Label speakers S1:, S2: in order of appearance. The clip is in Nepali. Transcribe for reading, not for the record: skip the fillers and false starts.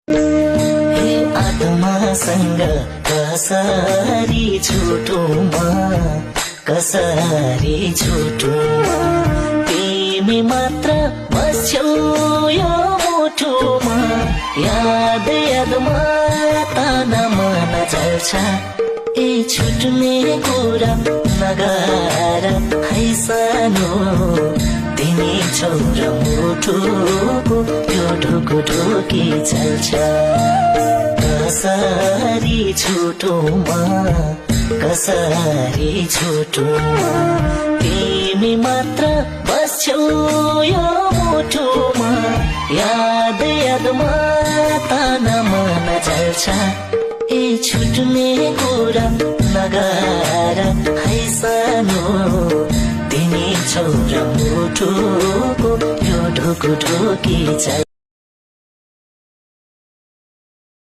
S1: हे आत्मासँग कसरी छुटुमा कसरी छुटुमा तिमी मात्र बस्छौ यो मुटुमा याद यादमा ताना मन चल्छ ए छुट्ने कुरा नगर है सानो तिमी छौ र मुटुको यो ढुकुढुकी चल्छ कसरी छुटुमा कसरी छुटुमा तिमी मात्र बस्छौ यो मुटुमा याद यादमा ताना मन चल्छ ए छुट्ने कुरा नगर है सानो तिमी छौ र मुटुको यो ढुकुढुकी चल्छ